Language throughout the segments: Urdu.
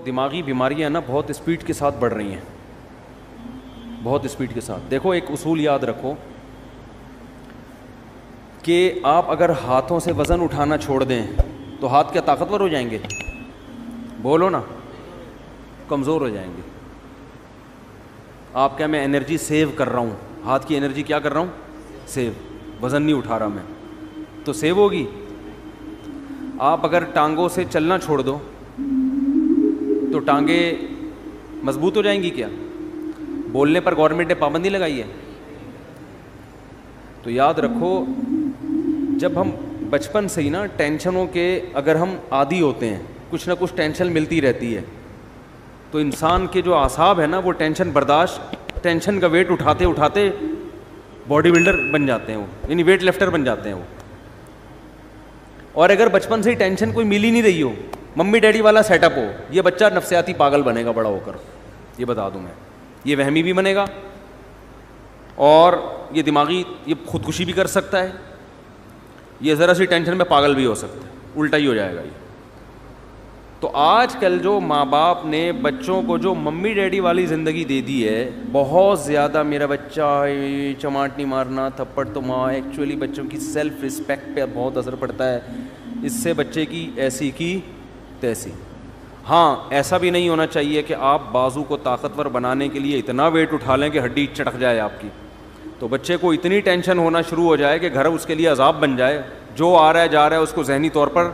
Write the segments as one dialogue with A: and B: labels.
A: دماغی بیماریاں نا بہت اسپیڈ کے ساتھ بڑھ رہی ہیں, بہت اسپیڈ کے ساتھ. دیکھو ایک اصول یاد رکھو کہ آپ اگر ہاتھوں سے وزن اٹھانا چھوڑ دیں تو ہاتھ کیا طاقتور ہو جائیں گے؟ بولو نا, کمزور ہو جائیں گے. آپ کیا, میں انرجی سیو کر رہا ہوں, ہاتھ کی انرجی کیا کر رہا ہوں, سیو, وزن نہیں اٹھا رہا میں, تو سیو ہوگی. آپ اگر ٹانگوں سے چلنا چھوڑ دو تو ٹانگیں مضبوط ہو جائیں گی کیا؟ بولنے پر گورنمنٹ نے پابندی لگائی ہے. تو یاد رکھو جب ہم بچپن سے ہی نا ٹینشنوں کے اگر ہم عادی ہوتے ہیں, کچھ نہ کچھ ٹینشن ملتی رہتی ہے, تو انسان کے جو اعصاب ہے نا وہ ٹینشن برداشت, ٹینشن کا ویٹ اٹھاتے اٹھاتے باڈی بلڈر بن جاتے ہیں وہ, یعنی ویٹ لفٹر بن جاتے ہیں وہ. اور اگر بچپن سے ہی ٹینشن کوئی مل ہی نہیں رہی ہو, ممی ڈیڈی والا سیٹ اپ ہو, یہ بچہ نفسیاتی پاگل بنے گا بڑا ہو کر, یہ بتا دوں میں. یہ وہمی بھی بنے گا اور یہ دماغی, یہ خودکشی بھی کر سکتا ہے, یہ ذرا سی ٹینشن میں پاگل بھی ہو سکتا ہے, الٹا ہی ہو جائے گا یہ. تو آج کل جو ماں باپ نے بچوں کو جو ممی ڈیڈی والی زندگی دے دی ہے, بہت زیادہ میرا بچہ چماٹ نہیں مارنا, تھپڑ تو ماں, ایکچولی بچوں کی سیلف رسپیکٹ پہ بہت اثر پڑتا ہے. اس سے بچے کی ایسی کی تیسی. ہاں ایسا بھی نہیں ہونا چاہیے کہ آپ بازو کو طاقتور بنانے کے لیے اتنا ویٹ اٹھا لیں کہ ہڈی چٹک جائے آپ کی, تو بچے کو اتنی ٹینشن ہونا شروع ہو جائے کہ گھر اس کے لیے عذاب بن جائے, جو آ رہا ہے جا رہا ہے اس کو ذہنی طور پر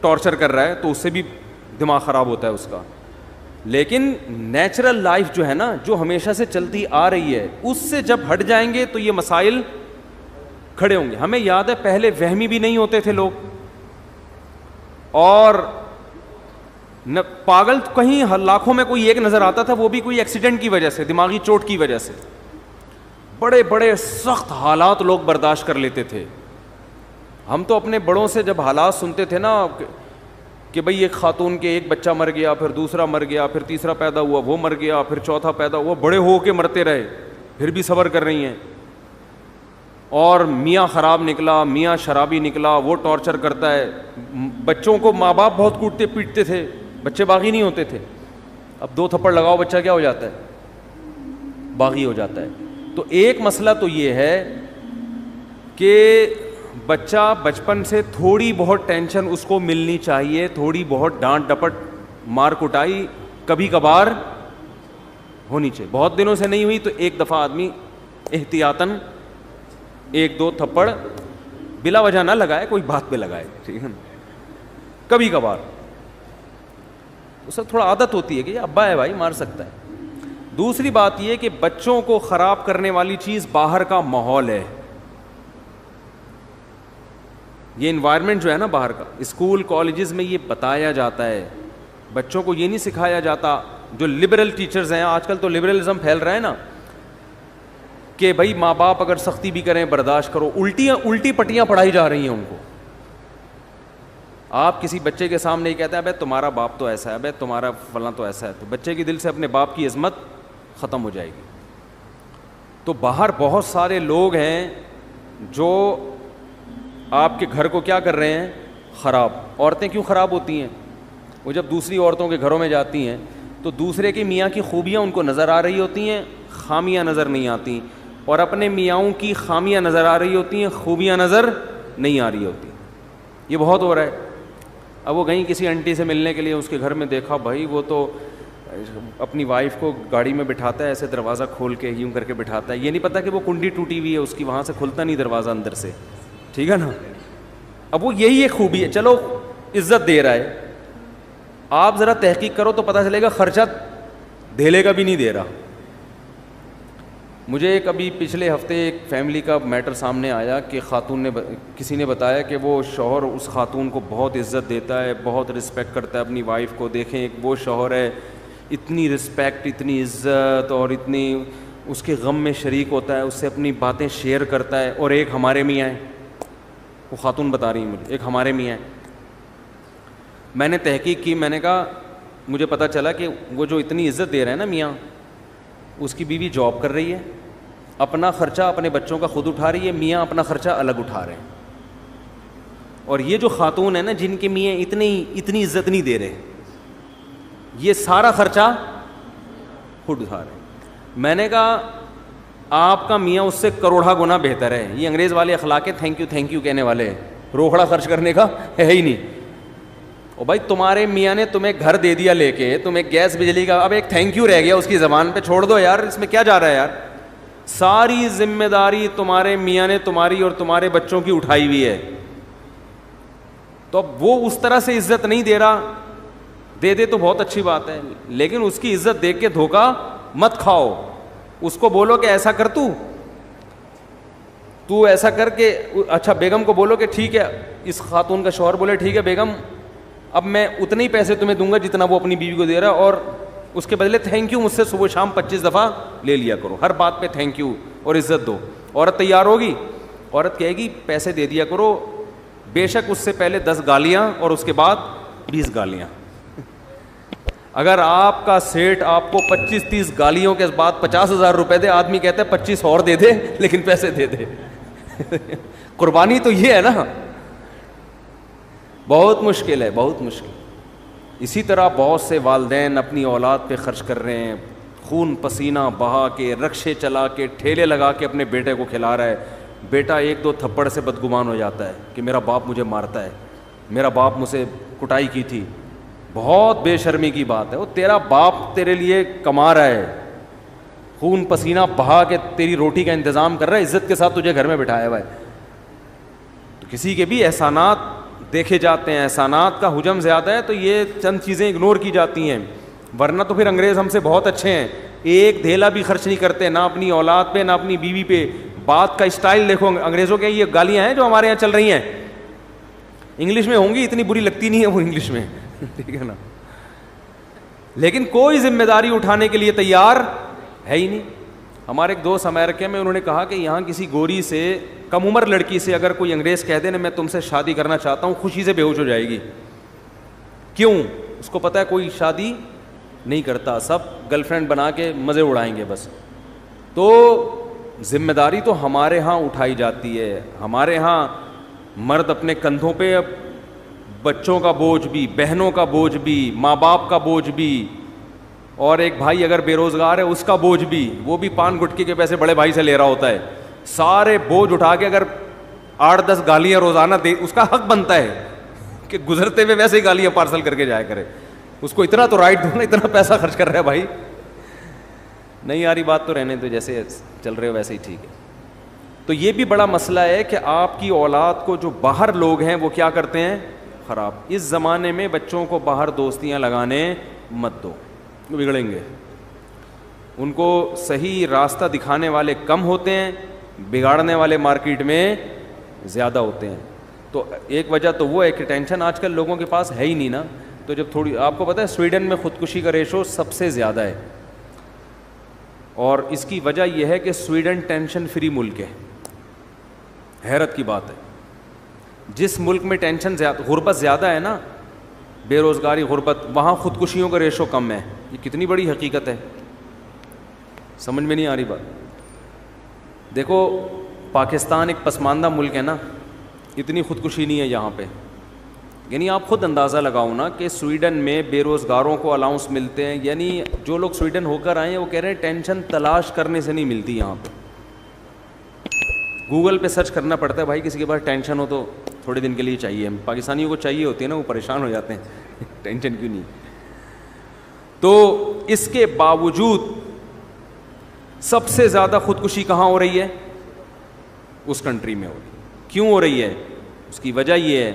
A: ٹارچر کر رہا ہے, تو اس سے بھی دماغ خراب ہوتا ہے اس کا. لیکن نیچرل لائف جو ہے نا, جو ہمیشہ سے چلتی آ رہی ہے, اس سے جب ہٹ جائیں گے تو یہ مسائل کھڑے ہوں گے. ہمیں یاد ہے پہلے وہمی بھی نہیں ہوتے تھے لوگ, اور پاگل کہیں لاکھوں میں کوئی ایک نظر آتا تھا, وہ بھی کوئی ایکسیڈنٹ کی وجہ سے, دماغی چوٹ کی وجہ سے. بڑے بڑے سخت حالات لوگ برداشت کر لیتے تھے. ہم تو اپنے بڑوں سے جب حالات سنتے تھے نا کہ بھئی ایک خاتون کے ایک بچہ مر گیا, پھر دوسرا مر گیا, پھر تیسرا پیدا ہوا وہ مر گیا, پھر چوتھا پیدا ہوا, بڑے ہو کے مرتے رہے, پھر بھی صبر کر رہی ہیں. اور میاں خراب نکلا, میاں شرابی نکلا, وہ ٹارچر کرتا ہے. بچوں کو ماں باپ بہت کوٹتے پیٹتے تھے, بچے باغی نہیں ہوتے تھے. اب 2 تھپڑ لگاؤ بچہ کیا ہو جاتا ہے, باغی ہو جاتا ہے. تو ایک مسئلہ تو یہ ہے کہ بچہ بچپن سے تھوڑی بہت ٹینشن اس کو ملنی چاہیے, تھوڑی بہت ڈانٹ ڈپٹ مار کٹائی کبھی کبھار ہونی چاہیے. بہت دنوں سے نہیں ہوئی تو ایک دفعہ آدمی احتیاطاً 1-2 تھپڑ بلا وجہ نہ لگائے, کوئی بات پہ لگائے, ٹھیک ہے نا, کبھی کبھار. اس سے تھوڑا عادت ہوتی ہے کہ یہ ابا ہے بھائی مار سکتا ہے. دوسری بات یہ کہ بچوں کو خراب کرنے والی چیز باہر کا ماحول ہے, یہ انوائرمنٹ جو ہے نا باہر کا. اسکول کالجز میں یہ بتایا جاتا ہے, بچوں کو یہ نہیں سکھایا جاتا. جو لبرل ٹیچرز ہیں, آج کل تو لبرلزم پھیل رہا ہے نا, کہ بھائی ماں باپ اگر سختی بھی کریں برداشت کرو, الٹی پٹیاں پڑھائی جا رہی ہیں ان کو. آپ کسی بچے کے سامنے ہی کہتے ہیں ابے تمہارا باپ تو ایسا ہے, ابے تمہارا فلاں تو ایسا ہے, تو بچے کے دل سے اپنے باپ کی عظمت ختم ہو جائے گی. تو باہر بہت سارے لوگ ہیں جو آپ کے گھر کو کیا کر رہے ہیں, خراب. عورتیں کیوں خراب ہوتی ہیں؟ وہ جب دوسری عورتوں کے گھروں میں جاتی ہیں تو دوسرے کے میاں کی خوبیاں ان کو نظر آ رہی ہوتی ہیں, خامیاں نظر نہیں آتی, اور اپنے میاؤں کی خامیاں نظر آ رہی ہوتی ہیں, خوبیاں نظر نہیں آ رہی ہوتی. یہ بہت ہو رہا ہے. اب وہ گئیں کسی آنٹی سے ملنے کے لیے, اس کے گھر میں دیکھا بھائی وہ تو اپنی وائف کو گاڑی میں بٹھاتا ہے, ایسے دروازہ کھول کے یوں کر کے بٹھاتا ہے, یہ نہیں پتا کہ وہ کنڈی ٹوٹی ہوئی ہے اس کی, وہاں سے کھلتا نہیں دروازہ اندر سے, ٹھیک ہے نا. اب وہ یہی ایک خوبی ہے, چلو عزت دے رہا ہے, آپ ذرا تحقیق کرو تو پتہ چلے گا خرچہ دھیلے کا بھی نہیں دے رہا. مجھے کبھی پچھلے ہفتے ایک فیملی کا میٹر سامنے آیا کہ خاتون نے, کسی نے بتایا کہ وہ شوہر اس خاتون کو بہت عزت دیتا ہے, بہت رسپیکٹ کرتا ہے اپنی وائف کو. دیکھیں ایک وہ شوہر ہے, اتنی رسپیکٹ, اتنی عزت, اور اتنی اس کے غم میں شریک ہوتا ہے, اس سے اپنی باتیں شیئر کرتا ہے. اور ایک ہمارے میاں ہیں, وہ خاتون بتا رہی ہیں مجھے, ایک ہمارے میاں ہیں. میں نے تحقیق کی, میں نے کہا مجھے پتہ چلا کہ وہ جو اتنی عزت دے رہے ہیں نا میاں, اس کی بیوی جاب کر رہی ہے, اپنا خرچہ اپنے بچوں کا خود اٹھا رہی ہے, میاں اپنا خرچہ الگ اٹھا رہے ہیں. اور یہ جو خاتون ہے نا جن کے میاں اتنی عزت نہیں دے رہے, یہ سارا خرچہ خود اٹھا رہے ہیں. میں نے کہا آپ کا میاں اس سے کروڑا گنا بہتر ہے. یہ انگریز والے اخلاق تھینک یو کہنے والے, روکڑا خرچ کرنے کا ہے ہی نہیں. اور بھائی تمہارے میاں نے تمہیں گھر دے دیا لے کے, تمہیں گیس بجلی کا, اب ایک تھینک یو رہ گیا اس کی زبان پہ, چھوڑ دو یار, اس میں کیا جا رہا ہے یار. ساری ذمہ داری تمہارے میاں نے تمہاری اور تمہارے بچوں کی اٹھائی ہوئی ہے, تو اب وہ اس طرح سے عزت نہیں دے رہا, دے دے تو بہت اچھی بات ہے, لیکن اس کی عزت دیکھ کے دھوکہ مت کھاؤ. اس کو بولو کہ ایسا کر, تو ایسا کر کے, اچھا بیگم کو بولو کہ ٹھیک ہے, اس خاتون کا شوہر بولے ٹھیک ہے بیگم اب میں اتنے ہی پیسے تمہیں دوں گا جتنا وہ اپنی بیوی کو دے رہا ہے, اور اس کے بدلے تھینک یو مجھ سے صبح شام 25 دفعہ لے لیا کرو, ہر بات پہ تھینک یو اور عزت دو. عورت تیار ہوگی, عورت کہے گی پیسے دے دیا کرو, بے شک اس سے پہلے 10 گالیاں اور اس کے بعد 20 گالیاں. اگر آپ کا سیٹ آپ کو 25-30 گالیوں کے بعد 50,000 روپے دے, آدمی کہتا ہے 25 اور دے دے لیکن پیسے دے دے. قربانی تو یہ ہے نا, بہت مشکل ہے, بہت مشکل. اسی طرح بہت سے والدین اپنی اولاد پہ خرچ کر رہے ہیں, خون پسینہ بہا کے, رکشے چلا کے, ٹھیلے لگا کے اپنے بیٹے کو کھلا رہا ہے. بیٹا 1-2 تھپڑ سے بدگمان ہو جاتا ہے کہ میرا باپ مجھے مارتا ہے, میرا باپ مجھ سے کٹائی کی تھی. بہت بے شرمی کی بات ہے, وہ تیرا باپ تیرے لیے کما رہا ہے, خون پسینہ بہا کے تیری روٹی کا انتظام کر رہا ہے, عزت کے ساتھ تجھے گھر میں بٹھایا ہوا ہے. تو کسی کے بھی احسانات دیکھے جاتے ہیں, احسانات کا حجم زیادہ ہے تو یہ چند چیزیں اگنور کی جاتی ہیں, ورنہ تو پھر انگریز ہم سے بہت اچھے ہیں, ایک دھیلا بھی خرچ نہیں کرتے, نہ اپنی اولاد پہ نہ اپنی بیوی پہ. بات کا اسٹائل دیکھو انگریزوں کے, یہ گالیاں ہیں جو ہمارے یہاں چل رہی ہیں انگلش میں ہوں گی, اتنی بری لگتی نہیں ہے وہ انگلش میں, ٹھیک ہے نا, لیکن کوئی ذمہ داری اٹھانے کے لیے تیار ہے ہی نہیں. ہمارے ایک دوست امریکہ میں, انہوں نے کہا کہ یہاں کسی گوری سے, کم عمر لڑکی سے اگر کوئی انگریز کہہ دے نا میں تم سے شادی کرنا چاہتا ہوں, خوشی سے بے ہوش ہو جائے گی. کیوں؟ اس کو پتہ ہے کوئی شادی نہیں کرتا, سب گرل فرینڈ بنا کے مزے اڑائیں گے بس. تو ذمہ داری تو ہمارے ہاں اٹھائی جاتی ہے, ہمارے ہاں مرد اپنے کندھوں پہ بچوں کا بوجھ بھی, بہنوں کا بوجھ بھی, ماں باپ کا بوجھ بھی, اور ایک بھائی اگر بے روزگار ہے اس کا بوجھ بھی, وہ بھی پان گٹکے کے پیسے بڑے بھائی سے لے رہا ہوتا ہے. سارے بوجھ اٹھا کے اگر 8-10 گالیاں روزانہ دے, اس کا حق بنتا ہے کہ گزرتے ہوئے ویسے ہی گالیاں پارسل کر کے جایا کرے. اس کو اتنا تو رائٹ دو نا, اتنا پیسہ خرچ کر رہا ہے بھائی. نہیں آ رہی بات تو رہنے دو, جیسے چل رہے ہو ویسے ہی ٹھیک ہے. تو یہ بھی بڑا مسئلہ ہے کہ آپ کی اولاد کو جو باہر لوگ ہیں وہ کیا کرتے ہیں, خراب. اس زمانے میں بچوں کو باہر دوستیاں لگانے مت دو, بگڑیں گے. ان کو صحیح راستہ دکھانے والے کم ہوتے ہیں, بگاڑنے والے مارکیٹ میں زیادہ ہوتے ہیں. تو ایک وجہ تو وہ ہے کہ ٹینشن آج کل لوگوں کے پاس ہے ہی نہیں نا. تو جب تھوڑی, آپ کو پتہ ہے سویڈن میں خودکشی کا ریشو سب سے زیادہ ہے, اور اس کی وجہ یہ ہے کہ سویڈن ٹینشن فری ملک ہے. حیرت کی بات ہے, جس ملک میں ٹینشن زیادہ, غربت زیادہ ہے نا, بے روزگاری, غربت, وہاں خودکشیوں کا ریشو کم ہے. یہ کتنی بڑی حقیقت ہے, سمجھ میں نہیں آ رہی بات. دیکھو پاکستان ایک پسماندہ ملک ہے نا, اتنی خودکشی نہیں ہے یہاں پہ. یعنی آپ خود اندازہ لگاؤ نا کہ سویڈن میں بے روزگاروں کو الاؤنس ملتے ہیں, یعنی جو لوگ سویڈن ہو کر آئے ہیں وہ کہہ رہے ہیں ٹینشن تلاش کرنے سے نہیں ملتی یہاں پہ. گوگل پہ سرچ کرنا پڑتا ہے بھائی, کسی کے پاس ٹینشن ہو تو تھوڑے دن کے لیے چاہیے. پاکستانیوں کو چاہیے ہوتی ہے نا, وہ پریشان ہو جاتے ہیں ٹینشن کیوں نہیں. تو اس کے باوجود سب سے زیادہ خودکشی کہاں ہو رہی ہے, اس کنٹری میں ہو رہی ہے. کیوں ہو رہی ہے؟ اس کی وجہ یہ ہے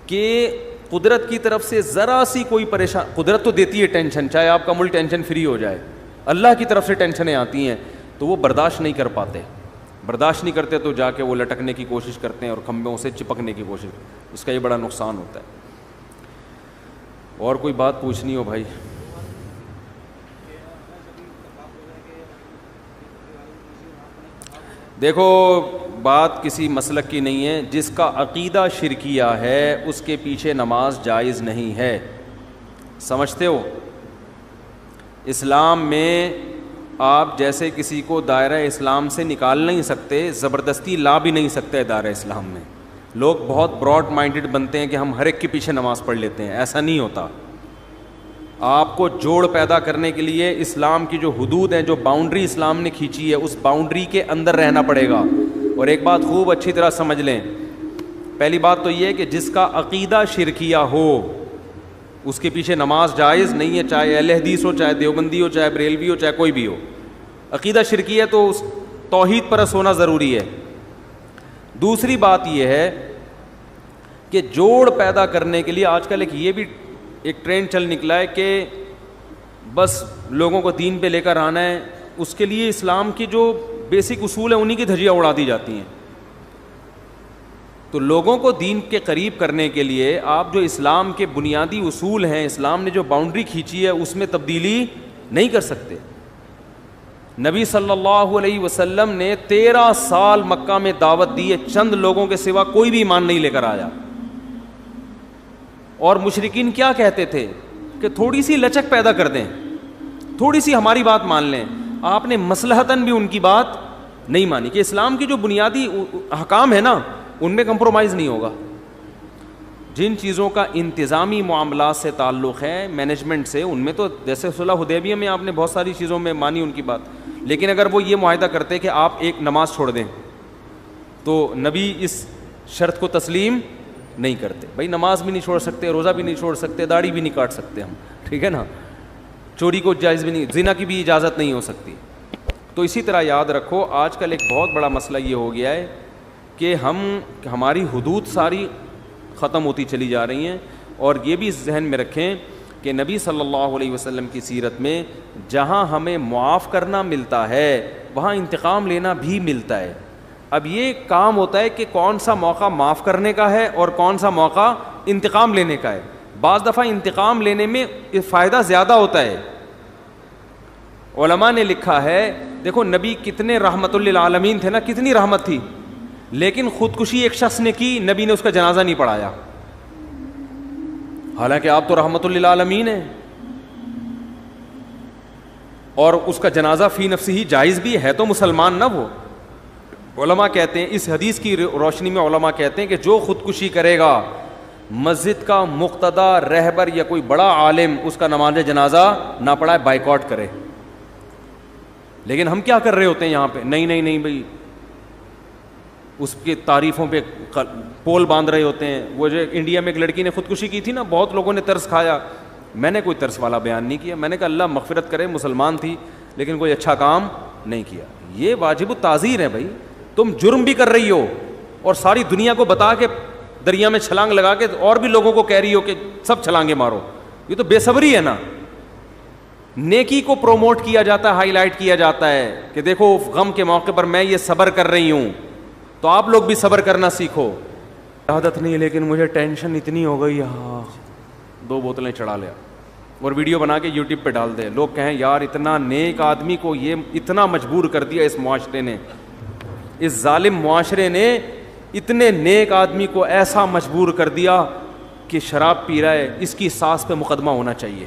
A: کہ قدرت کی طرف سے ذرا سی کوئی پریشان, قدرت تو دیتی ہے ٹینشن, چاہے آپ کا ملک ٹینشن فری ہو جائے, اللہ کی طرف سے ٹینشنیں آتی ہیں تو وہ برداشت نہیں کر پاتے. برداشت نہیں کرتے تو جا کے وہ لٹکنے کی کوشش کرتے ہیں اور کھمبوں سے چپکنے کی کوشش, اس کا یہ بڑا نقصان ہوتا ہے. اور کوئی بات پوچھنی ہو بھائی؟ دیکھو بات کسی مسلک کی نہیں ہے, جس کا عقیدہ شرکیہ ہے اس کے پیچھے نماز جائز نہیں ہے. سمجھتے ہو؟ اسلام میں آپ جیسے کسی کو دائرہ اسلام سے نکال نہیں سکتے, زبردستی لا بھی نہیں سکتے دائرہ اسلام میں. لوگ بہت براڈ مائنڈڈ بنتے ہیں کہ ہم ہر ایک کے پیچھے نماز پڑھ لیتے ہیں, ایسا نہیں ہوتا. آپ کو جوڑ پیدا کرنے کے لیے اسلام کی جو حدود ہیں, جو باؤنڈری اسلام نے کھینچی ہے, اس باؤنڈری کے اندر رہنا پڑے گا. اور ایک بات خوب اچھی طرح سمجھ لیں, پہلی بات تو یہ ہے کہ جس کا عقیدہ شرکیہ ہو اس کے پیچھے نماز جائز نہیں ہے, چاہے اہل حدیث ہو, چاہے دیوبندی ہو, چاہے بریلوی ہو, چاہے کوئی بھی ہو. عقیدہ شرکیہ ہے تو اس توحید پرست ہونا ضروری ہے. دوسری بات یہ ہے کہ جوڑ پیدا کرنے کے لیے آج کل یہ بھی ایک ٹرینڈ چل نکلا ہے کہ بس لوگوں کو دین پہ لے کر آنا ہے, اس کے لیے اسلام کی جو بیسک اصول ہیں انہی کی دھجیاں اڑا دی جاتی ہیں. تو لوگوں کو دین کے قریب کرنے کے لیے آپ جو اسلام کے بنیادی اصول ہیں, اسلام نے جو باؤنڈری کھینچی ہے اس میں تبدیلی نہیں کر سکتے. نبی صلی اللہ علیہ وسلم نے 13 سال مکہ میں دعوت دی ہے, چند لوگوں کے سوا کوئی بھی ایمان نہیں لے کر آیا. اور مشرکین کیا کہتے تھے کہ تھوڑی سی لچک پیدا کر دیں, تھوڑی سی ہماری بات مان لیں. آپ نے مصلحتاً بھی ان کی بات نہیں مانی کہ اسلام کی جو بنیادی احکام ہے نا ان میں کمپرومائز نہیں ہوگا. جن چیزوں کا انتظامی معاملات سے تعلق ہے, مینجمنٹ سے, ان میں تو جیسے صلح حدیبیہ میں آپ نے بہت ساری چیزوں میں مانی ان کی بات, لیکن اگر وہ یہ معاہدہ کرتے کہ آپ ایک نماز چھوڑ دیں تو نبی اس شرط کو تسلیم نہیں کرتے. بھائی نماز بھی نہیں چھوڑ سکتے, روزہ بھی نہیں چھوڑ سکتے, داڑھی بھی نہیں کاٹ سکتے ہم, ٹھیک ہے نا, چوری کو جائز بھی نہیں, زنا کی بھی اجازت نہیں ہو سکتی. تو اسی طرح یاد رکھو آج کل ایک بہت بڑا مسئلہ یہ ہو گیا ہے کہ ہماری حدود ساری ختم ہوتی چلی جا رہی ہیں. اور یہ بھی ذہن میں رکھیں کہ نبی صلی اللہ علیہ وسلم کی سیرت میں جہاں ہمیں معاف کرنا ملتا ہے وہاں انتقام لینا بھی ملتا ہے. اب یہ کام ہوتا ہے کہ کون سا موقع معاف کرنے کا ہے اور کون سا موقع انتقام لینے کا ہے. بعض دفعہ انتقام لینے میں فائدہ زیادہ ہوتا ہے. علماء نے لکھا ہے, دیکھو نبی کتنے رحمت للعالمین تھے نا, کتنی رحمت تھی, لیکن خودکشی ایک شخص نے کی, نبی نے اس کا جنازہ نہیں پڑھایا. حالانکہ آپ تو رحمت للعالمین ہیں, اور اس کا جنازہ فی نفسی ہی جائز بھی ہے, تو مسلمان نہ وہ. علماء کہتے ہیں, اس حدیث کی روشنی میں علماء کہتے ہیں کہ جو خودکشی کرے گا مسجد کا مقتدا, رہبر یا کوئی بڑا عالم اس کا نماز جنازہ نہ پڑھائے, بائیکاٹ کرے. لیکن ہم کیا کر رہے ہوتے ہیں یہاں پہ, نہیں بھائی اس کی تعریفوں پہ پول باندھ رہے ہوتے ہیں. وہ جو انڈیا میں ایک لڑکی نے خودکشی کی تھی نا, بہت لوگوں نے ترس کھایا. میں نے کوئی ترس والا بیان نہیں کیا, میں نے کہا اللہ مغفرت کرے, مسلمان تھی لیکن کوئی اچھا کام نہیں کیا. یہ واجب التعزیر ہے بھائی. تم جرم بھی کر رہی ہو اور ساری دنیا کو بتا کے دریا میں چھلانگ لگا کے اور بھی لوگوں کو کہہ رہی ہو کہ سب چھلانگیں مارو. یہ تو بے صبری ہے نا. نیکی کو پروموٹ کیا جاتا ہے, ہائی لائٹ کیا جاتا ہے کہ دیکھو غم کے موقع پر میں یہ صبر کر رہی ہوں, تو آپ لوگ بھی صبر کرنا سیکھو. عادت نہیں لیکن مجھے ٹینشن اتنی ہو گئی, ہاں 2 بوتلیں چڑھا لیا اور ویڈیو بنا کے یوٹیوب پہ ڈال دے. لوگ کہیں یار اتنا نیک آدمی کو یہ اتنا مجبور کر دیا اس معاشرے نے, اس ظالم معاشرے نے اتنے نیک آدمی کو ایسا مجبور کر دیا کہ شراب پی رہا ہے, اس کی ساس پہ مقدمہ ہونا چاہیے.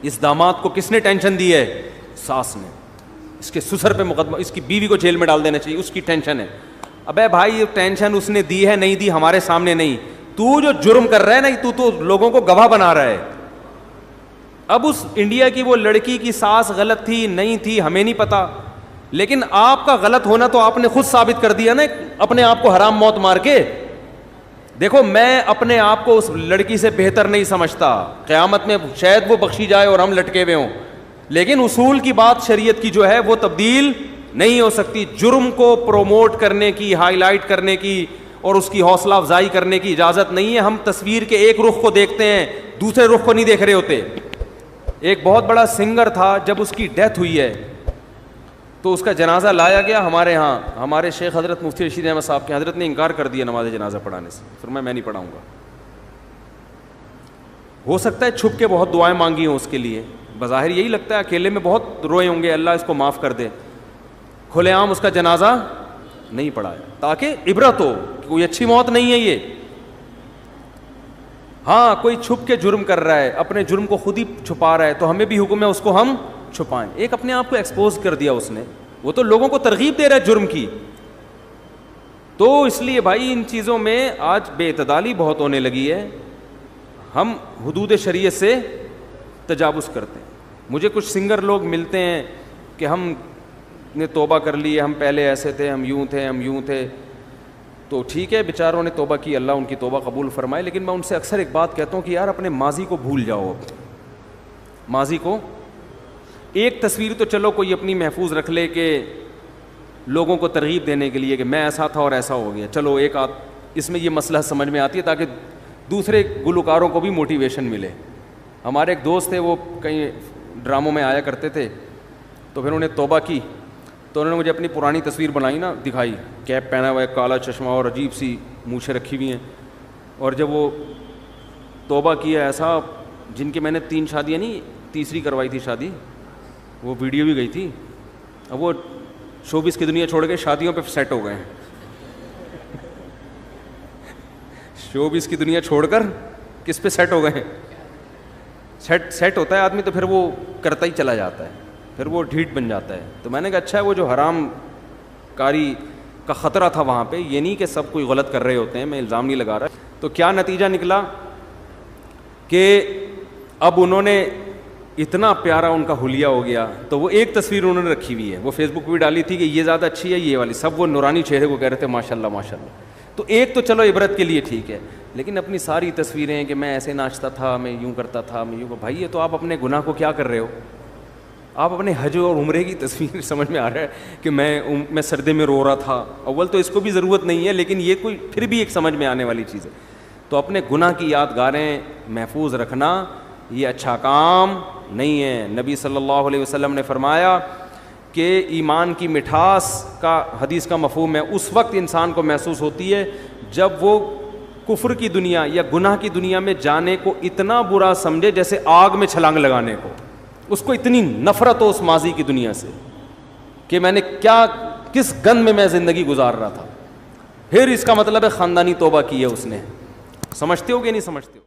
A: اس داماد کو کس نے ٹینشن دی ہے؟ ساس نے. اس کے سسر پہ مقدمہ, اس کی بیوی کو جیل میں ڈال دینا چاہیے, اس کی ٹینشن ہے. ابے بھائی یہ ٹینشن اس نے دی ہے نہیں دی ہمارے سامنے نہیں, تو جو جرم کر رہا ہے نا تو لوگوں کو گواہ بنا رہا ہے. اب اس انڈیا کی وہ لڑکی کی ساس غلط تھی نہیں تھی ہمیں نہیں پتا, لیکن آپ کا غلط ہونا تو آپ نے خود ثابت کر دیا نا اپنے آپ کو حرام موت مار کے. دیکھو میں اپنے آپ کو اس لڑکی سے بہتر نہیں سمجھتا, قیامت میں شاید وہ بخشی جائے اور ہم لٹکے ہوئے ہوں, لیکن اصول کی بات شریعت کی جو ہے وہ تبدیل نہیں ہو سکتی. جرم کو پروموٹ کرنے کی, ہائی لائٹ کرنے کی اور اس کی حوصلہ افزائی کرنے کی اجازت نہیں ہے. ہم تصویر کے ایک رخ کو دیکھتے ہیں, دوسرے رخ کو نہیں دیکھ رہے ہوتے. ایک بہت بڑا سنگر تھا, جب اس کی ڈیتھ ہوئی ہے تو اس کا جنازہ لایا گیا ہمارے ہاں, ہمارے شیخ حضرت مفتی رشید احمد صاحب کے, حضرت نے انکار کر دیا نماز جنازہ پڑھانے سے, فرمایا میں نہیں پڑھاؤں گا. ہو سکتا ہے چھپ کے بہت دعائیں مانگی ہوں اس کے لیے, بظاہر یہی لگتا ہے اکیلے میں بہت روئے ہوں گے اللہ اس کو معاف کر دے, کھلے عام اس کا جنازہ نہیں پڑھایا تاکہ عبرت ہو, کوئی اچھی موت نہیں ہے یہ. ہاں کوئی چھپ کے جرم کر رہا ہے, اپنے جرم کو خود ہی چھپا رہا ہے, تو ہمیں بھی حکم ہے اس کو ہم چھپائیں. ایک اپنے آپ کو ایکسپوز کر دیا اس نے, وہ تو لوگوں کو ترغیب دے رہا ہے جرم کی. تو اس لیے بھائی ان چیزوں میں آج بے اعتدالی بہت ہونے لگی ہے. ہم حدود شریعت سے تجاوز کرتے ہیں. مجھے کچھ سنگر لوگ ملتے ہیں کہ ہم نے توبہ کر لی ہے, ہم پہلے ایسے تھے, ہم یوں تھے. تو ٹھیک ہے, بیچاروں نے توبہ کی, اللہ ان کی توبہ قبول فرمائے, لیکن میں ان سے اکثر ایک بات کہتا ہوں کہ یار اپنے ماضی کو بھول جاؤ. ماضی کو, ایک تصویر تو چلو کوئی اپنی محفوظ رکھ لے کہ لوگوں کو ترغیب دینے کے لیے کہ میں ایسا تھا اور ایسا ہو گیا, چلو ایک اس میں یہ مسئلہ سمجھ میں آتی ہے تاکہ دوسرے گلوکاروں کو بھی موٹیویشن ملے. ہمارے ایک دوست تھے, وہ کہیں ڈراموں میں آیا کرتے تھے, تو پھر انہوں نے توبہ کی, تو انہوں نے مجھے اپنی پرانی تصویر بنائی نا, دکھائی, کیپ پہنا ہوا ہے, کالا چشمہ اور عجیب سی مونچھیں رکھی ہوئی ہیں, اور جب وہ توبہ کیا ایسا, جن کی میں نے 3 شادیاں نہیں, تیسری کروائی تھی شادی, وہ ویڈیو بھی گئی تھی. اب وہ شوبز کی دنیا چھوڑ کے شادیوں پہ سیٹ ہو گئے ہیں. شوبز کی دنیا چھوڑ کر کس پہ سیٹ ہو گئے ہیں؟ سیٹ ہوتا ہے آدمی تو پھر وہ کرتا ہی چلا جاتا ہے, پھر وہ ڈھیٹ بن جاتا ہے. تو میں نے کہا اچھا ہے, وہ جو حرام کاری کا خطرہ تھا وہاں پہ, یہ نہیں کہ سب کوئی غلط کر رہے ہوتے ہیں, میں الزام نہیں لگا رہا. تو کیا نتیجہ نکلا کہ اب انہوں نے اتنا پیارا ان کا حلیہ ہو گیا, تو وہ ایک تصویر انہوں نے رکھی ہوئی ہے, وہ فیس بک پہ بھی ڈالی تھی کہ یہ زیادہ اچھی ہے یہ والی, سب وہ نورانی چہرے کو کہہ رہے تھے ماشاء اللہ ماشاء اللہ. تو ایک تو چلو عبرت کے لیے ٹھیک ہے, لیکن اپنی ساری تصویریں کہ میں ایسے ناچتا تھا, میں یوں کرتا تھا, میں یوں, بھائی یہ تو آپ اپنے گناہ کو کیا کر رہے ہو. آپ اپنے حج اور عمرے کی تصویر سمجھ میں آ رہا ہے کہ میں سردی میں رو رہا تھا. اول تو اس کو بھی ضرورت نہیں ہے, لیکن یہ کوئی پھر بھی ایک سمجھ میں آنے والی چیز ہے. تو اپنے گناہ کی یادگاریں محفوظ رکھنا یہ اچھا کام نہیں ہے. نبی صلی اللہ علیہ وسلم نے فرمایا کہ ایمان کی مٹھاس کا, حدیث کا مفہوم ہے, اس وقت انسان کو محسوس ہوتی ہے جب وہ کفر کی دنیا یا گناہ کی دنیا میں جانے کو اتنا برا سمجھے جیسے آگ میں چھلانگ لگانے کو. اس کو اتنی نفرت ہو اس ماضی کی دنیا سے کہ میں نے کس گند میں زندگی گزار رہا تھا. پھر اس کا مطلب ہے خاندانی توبہ کی ہے اس نے. سمجھتے ہو کہ نہیں سمجھتے ہو؟